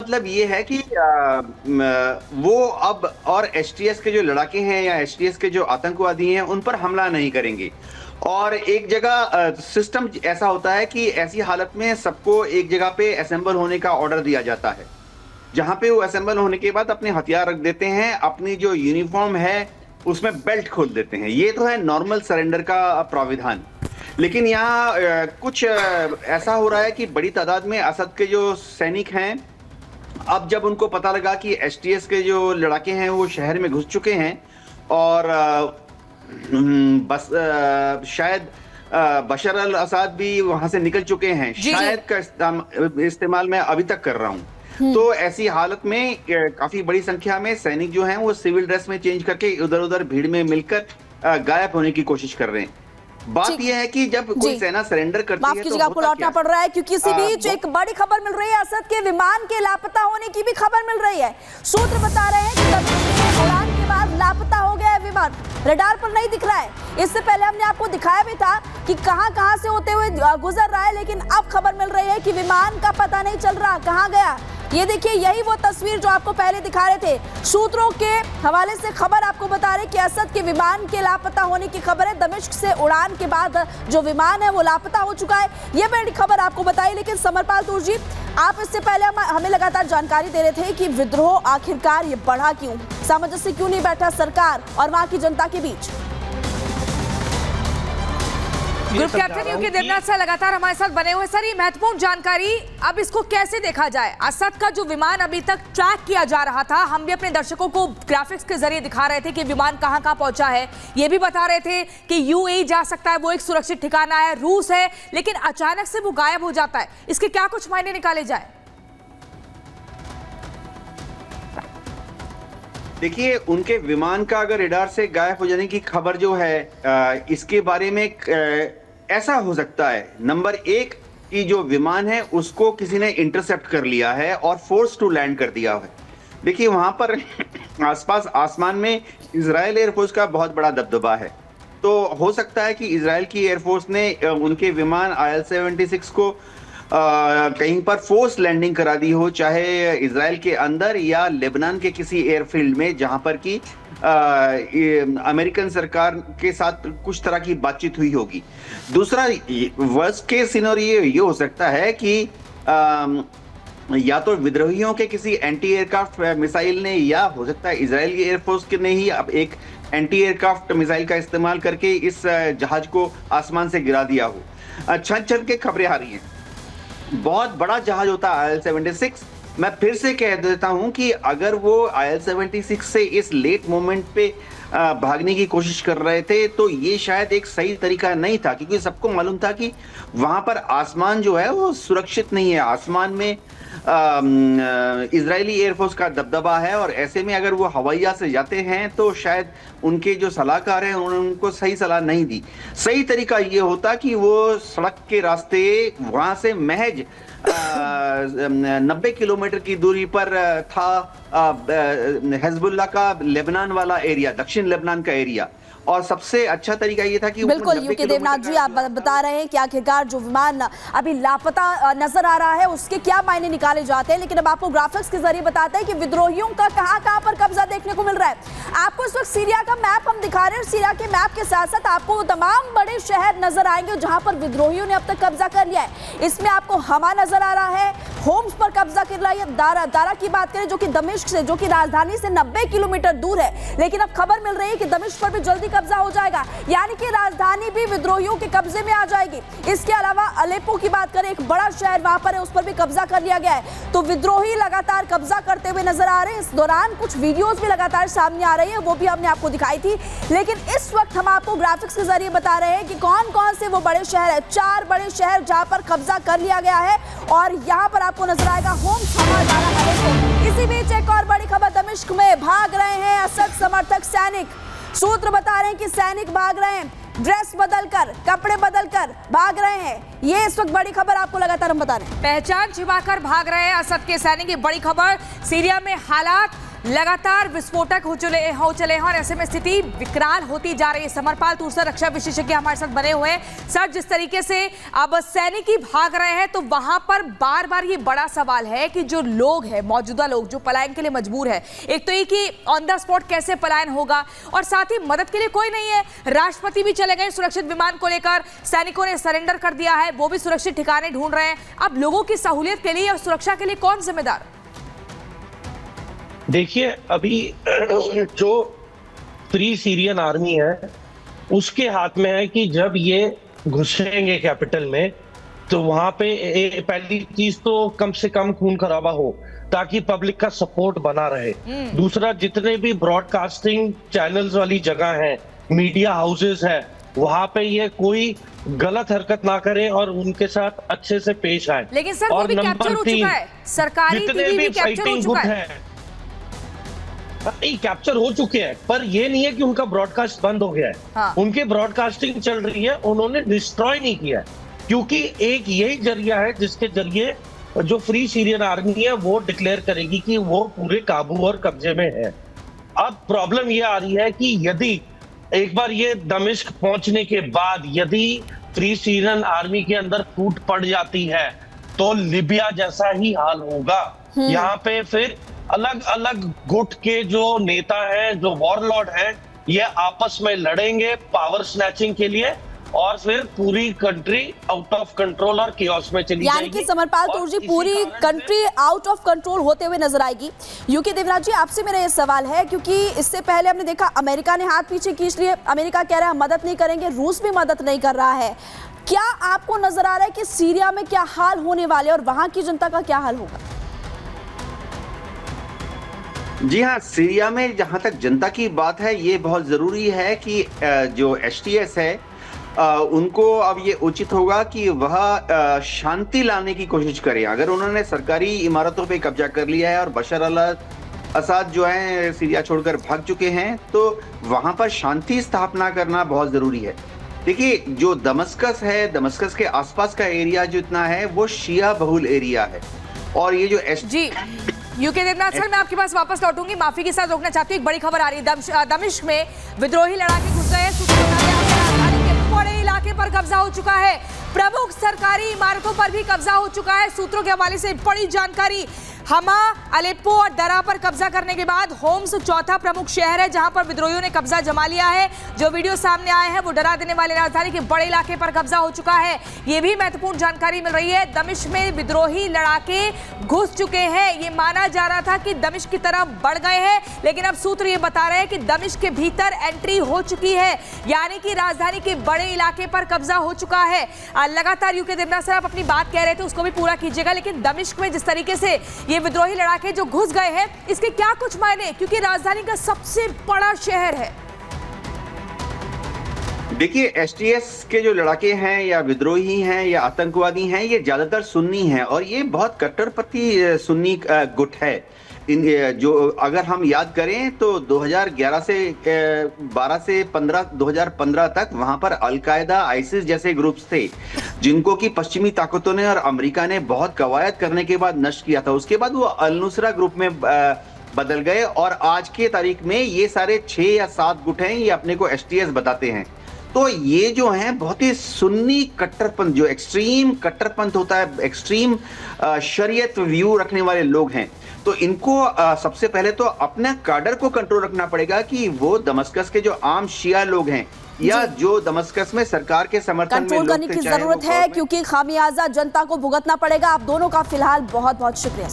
मतलब ये है कि वो अब और एचटीएस के जो लड़ाके हैं या एचटीएस के जो आतंकवादी हैं उन पर हमला नहीं करेंगे। और एक जगह सिस्टम ऐसा होता है कि ऐसी हालत में सबको एक जगह पे असेंबल होने का ऑर्डर दिया जाता है, जहां पे वो असेंबल होने के बाद अपने हथियार रख देते हैं, अपनी जो यूनिफॉर्म है उसमें बेल्ट खोल देते हैं। ये तो है नॉर्मल सरेंडर का प्राविधान। लेकिन यहाँ कुछ ऐसा हो रहा है कि बड़ी तादाद में असद के जो सैनिक हैं, अब जब उनको पता लगा कि एचटीएस के जो लड़ाके हैं वो शहर में घुस चुके हैं और बस शायद बशर अल असद भी वहां से निकल चुके हैं, शायद का इस्तेमाल मैं अभी तक कर रहा हूं। तो ऐसी हालत में काफी बड़ी संख्या में सैनिक जो हैं वो सिविल ड्रेस में चेंज करके इधर उधर भीड़ में मिलकर गायब होने की कोशिश कर रहे हैं। बात यह है कि जब कोई सेना सरेंडर करती है तो आपको लौटना पड़ रहा है, क्योंकि इसी बीच एक बड़ी खबर मिल रही है, असद के विमान के लापता होने की भी खबर मिल रही है। सूत्र बता रहे हैं कि उड़ान के बाद लापता हो गया है विमान, रडार पर नहीं दिख रहा है। इससे पहले हमने आपको दिखाया भी था कि कहां से होते हुए गुजर रहा है, लेकिन अब खबर मिल रही है कि विमान का पता नहीं चल रहा कहां गया। ये देखिए, यही वो तस्वीर जो आपको पहले दिखा रहे थे। सूत्रों के हवाले से खबर आपको बता रहे कि असद के विमान के लापता होने की खबर है। दमिश्क से उड़ान के बाद जो विमान है वो लापता हो चुका है। ये बड़ी खबर आपको बताई। लेकिन समरपाल तूर जी, आप इससे पहले हमें लगातार जानकारी दे रहे थे कि विद्रोह आखिरकार ये बढ़ा क्यों, सामंजस्य क्यों नहीं बैठा सरकार और वहां की जनता के बीच। Group captain UK Devnath sir लगातार हमारे साथ बने हुए। सर, ये महत्वपूर्ण जानकारी, अब इसको कैसे देखा जाए? असद का जो विमान अभी तक ट्रैक किया जा रहा था, हम भी अपने दर्शकों को ग्राफिक्स के जरिए दिखा रहे थे कि विमान कहां पहुंचा है। ये भी बता रहे थे कि यूएई जा सकता है, वो एक सुरक्षित ठिकाना है, रूस है, लेकिन अचानक से वो गायब हो जाता है। इसके क्या कुछ मायने निकाले जाए? देखिए, उनके विमान का अगर रडार से गायब हो जाने की खबर जो है, इसके बारे में ऐसा हो सकता है, नंबर एक कि जो विमान है उसको किसी ने इंटरसेप्ट कर लिया है और फोर्स टू लैंड कर दिया है। देखिए, वहां पर आसपास आसमान में इजराइल एयरफोर्स का बहुत बड़ा दबदबा है, तो हो सकता है कि इजराइल की एयरफोर्स ने उनके विमान IL-76 को कहीं पर फोर्स लैंडिंग करा दी हो, चाहे इजराइल के अंदर या लेबनान के किसी एयरफील्ड में, जहां पर कि अमेरिकन सरकार के साथ कुछ तरह की बातचीत हुई होगी। दूसरा वर्स्ट केस सिनेरियो ये हो सकता है कि या तो विद्रोहियों के किसी एंटी एयरक्राफ्ट मिसाइल ने, या हो सकता है इजराइल की एयरफोर्स के ने ही अब एक एंटी एयरक्राफ्ट मिसाइल का इस्तेमाल करके इस जहाज को आसमान से गिरा दिया हो। छन छन के खबरें आ रही हैं। बहुत बड़ा जहाज होता है IL-76। मैं फिर से कह देता हूं कि अगर वो IL-76 से इस लेट मोमेंट पे भागने की कोशिश कर रहे थे तो ये शायद एक सही तरीका नहीं था, क्योंकि सबको मालूम था कि वहां पर आसमान जो है वो सुरक्षित नहीं है। आसमान में इजरायली एयरफोर्स का दबदबा है, और ऐसे में अगर वो हवाईया से जाते हैं तो शायद उनके जो सलाहकार हैं उन्होंने उनको सही सलाह नहीं दी। सही तरीका ये होता कि वो सड़क के रास्ते वहां से महज 90 किलोमीटर की दूरी पर था हिजबुल्लाह का लेबनान वाला एरिया, दक्षिण लेबनान का एरिया, और सबसे अच्छा तरीका ये था कि बिल्कुल यूके देवनाथ जी, आप बता रहे हैं कि आखिरकार जो विमान अभी लापता नजर आ रहा है उसके क्या मायने निकाले जाते हैं। लेकिन अब आपको ग्राफिक्स के जरिए बताते हैं कि विद्रोहियों का कहां पर कब्जा देखने को मिल रहा है। आपको इस वक्त सीरिया का मैप हम दिखा रहे हैं, और सीरिया के मैप के साथ साथ आपको तमाम बड़े शहर नजर आएंगे जहां पर विद्रोहियों ने अब तक कब्जा कर लिया है। इसमें आपको हमा नजर आ रहा है, होम्स पर कब्जा कर रहा है। दारा की बात करें जो कि दमिश्क से, जो कि राजधानी से 90 किलोमीटर दूर है, लेकिन अब खबर मिल रही है कि दमिश्क पर भी जल्दी कब्जा हो जाएगा, यानी कि राजधानी भी विद्रोहियों के कब्जे में आ जाएगी। इसके अलावा अलेप्पो की बात करें, एक बड़ा शहर वहां पर है, उस पर भी कब्जा कर लिया गया है। तो विद्रोही लगातार कब्जा करते हुए नजर आ रहे हैं। इस दौरान कुछ वीडियोस भी लगातार सामने आ रही है, वो भी हमने आपको दिखाई थी। लेकिन इस वक्त हम आपको ग्राफिक्स के जरिए बता रहे हैं कि कौन कौन से वो बड़े शहर है। 4 बड़े शहर जहां पर कब्जा कर लिया गया है, और यहां पर आपको नजर आएगा होम्स, हमा, दारा, अलेप्पो। इसी बीच एक और बड़ी खबर, दमिश्क में भाग रहे हैं असद समर्थक सैनिक। सूत्र बता रहे हैं कि सैनिक भाग रहे हैं, ड्रेस बदलकर, कपड़े बदलकर भाग रहे हैं। ये इस वक्त बड़ी खबर आपको लगातार हम बता रहे हैं। पहचान छिपाकर भाग रहे हैं असद के सैनिक, बड़ी खबर। सीरिया में हालात लगातार विस्फोटक हो चले हैं और ऐसे में स्थिति विकराल होती जा रही है। समरपाल तुरसर रक्षा विशेषज्ञ हमारे साथ बने हुए हैं। सर, जिस तरीके से अब सैनिक ही भाग रहे हैं तो वहां पर बार बार ये बड़ा सवाल है कि जो लोग हैं, मौजूदा लोग जो पलायन के लिए मजबूर है, एक तो ये कि ऑन द स्पॉट कैसे पलायन होगा और साथ ही मदद के लिए कोई नहीं है। राष्ट्रपति भी चले गए सुरक्षित विमान को लेकर, सैनिकों ने सरेंडर कर दिया है, वो भी सुरक्षित ठिकाने ढूंढ रहे हैं। अब लोगों की सहूलियत के लिए और सुरक्षा के लिए कौन जिम्मेदार? देखिए, अभी जो फ्री सीरियन आर्मी है उसके हाथ में है कि जब ये घुसेंगे कैपिटल में तो वहां पे पहली चीज तो कम से कम खून खराबा हो ताकि पब्लिक का सपोर्ट बना रहे। दूसरा, जितने भी ब्रॉडकास्टिंग चैनल्स वाली जगह है, मीडिया हाउसेस है, वहां पे ये कोई गलत हरकत ना करे और उनके साथ अच्छे से पेश आए। लेकिन सर, वो भी कैप्चर हो चुका है, सरकारी टीवी भी कैप्चर हो चुका है। नहीं, कैप्चर हो चुके हैं, पर ये नहीं है कि उनका ब्रॉडकास्ट बंद हो गया है। हाँ। उनके ब्रॉडकास्टिंग चल रही है, उन्होंने डिस्ट्रॉय नहीं किया है, क्योंकि एक यही जरिया है जिसके जरिए जो फ्री सीरियन आर्मी है वो डिक्लेयर करेगी कि वो पूरे काबू और कब्जे में है। अब प्रॉब्लम ये आ रही है कि यदि एक बार ये दमिश्क पहुंचने के बाद यदि फ्री सीरियन आर्मी के अंदर फूट पड़ जाती है तो लीबिया जैसा ही हाल होगा। यहाँ पे फिर अलग अलग गुट के जो नेता हैं, जो वॉरलॉर्ड हैं, ये आपस में लड़ेंगे पावर स्नैचिंग के लिए और फिर पूरी कंट्री आउट ऑफ कंट्रोल और कियोस में चली जाएगी। यानी कि समरपाल तुर जी, पूरी कंट्री आउट ऑफ कंट्रोल होते हुए नजर आएगी। यूके देवराज जी, आपसे मेरा ये सवाल है, क्योंकि इससे पहले हमने देखा अमेरिका ने हाथ पीछे खींच लिए, अमेरिका कह रहा है मदद नहीं करेंगे, रूस भी मदद नहीं कर रहा है। क्या आपको नजर आ रहा है कि सीरिया में क्या हाल होने वाले और वहां की जनता का क्या हाल होगा? जी हाँ, सीरिया में जहां तक जनता की बात है, ये बहुत जरूरी है कि जो एचटीएस है उनको अब ये उचित होगा कि वह शांति लाने की कोशिश करें। अगर उन्होंने सरकारी इमारतों पे कब्जा कर लिया है और बशर अल असद जो है सीरिया छोड़कर भाग चुके हैं, तो वहां पर शांति स्थापना करना बहुत जरूरी है। देखिए, जो दमस्कस है, दमस्कस के आसपास का एरिया जितना है वो शिया बहुल एरिया है और ये जो जी यूके देवनाथ सर, मैं आपके पास वापस लौटूंगी, माफी के साथ रोकना चाहती हूँ। एक बड़ी खबर आ रही है, दमिश्क में विद्रोही लड़ाके घुस गए, राजधानी के बड़े इलाके पर कब्जा हो चुका है, प्रमुख सरकारी इमारतों पर भी कब्जा हो चुका है। सूत्रों के हवाले से बड़ी जानकारी। हमा, अलेप्पो और दरा पर कब्जा करने के बाद होम्स चौथा प्रमुख शहर है जहां पर विद्रोहियों ने कब्जा जमा लिया है। जो वीडियो सामने आए हैं वो डरा देने वाले, राजधानी के बड़े इलाके पर कब्जा हो चुका है, ये भी महत्वपूर्ण जानकारी मिल रही है। दमिश्क में विद्रोही लड़ाके घुस चुके हैं। ये माना जा रहा था कि दमिश्क की तरफ बढ़ गए हैं, लेकिन अब सूत्र ये बता रहे हैं कि दमिश्क के भीतर एंट्री हो चुकी है, यानी कि राजधानी के बड़े इलाके पर कब्जा हो चुका है। लगातार यूके देवनाथ सर, आप अपनी बात कह रहे थे, उसको भी पूरा कीजिएगा। लेकिन दमिश्क में जिस तरीके से ये विद्रोही लड़ाके जो घुस गए हैं, इसके क्या कुछ मायने, क्योंकि राजधानी का सबसे बड़ा शहर है। देखिए, एचटीएस के जो लड़ाके हैं या विद्रोही हैं या आतंकवादी हैं, ये ज्यादातर सुन्नी हैं और ये बहुत कट्टरपंथी सुन्नी गुट है। जो अगर हम याद करें तो 2011 से 12 से 2015 तक वहां पर अलकायदा, आईसिस जैसे ग्रुप्स थे जिनको कि पश्चिमी ताकतों ने और अमेरिका ने बहुत कवायद करने के बाद नष्ट किया था। उसके बाद वो अल नुसरा ग्रुप में बदल गए और आज के तारीख में ये सारे 6 या 7 गुट हैं, ये अपने को एचटीएस बताते हैं। तो ये जो हैं बहुत ही सुन्नी कट्टरपंथ, जो एक्सट्रीम कट्टरपंथ होता है, एक्सट्रीम शरीयत व्यू रखने वाले लोग हैं। तो इनको सबसे पहले तो अपना काडर को कंट्रोल रखना पड़ेगा कि वो दमस्कस के जो आम शिया लोग हैं या जो दमस्कस में सरकार के समर्थन में कंट्रोल करने की जरूरत है, क्योंकि खामियाजा जनता को भुगतना पड़ेगा। आप दोनों का फिलहाल बहुत बहुत शुक्रिया।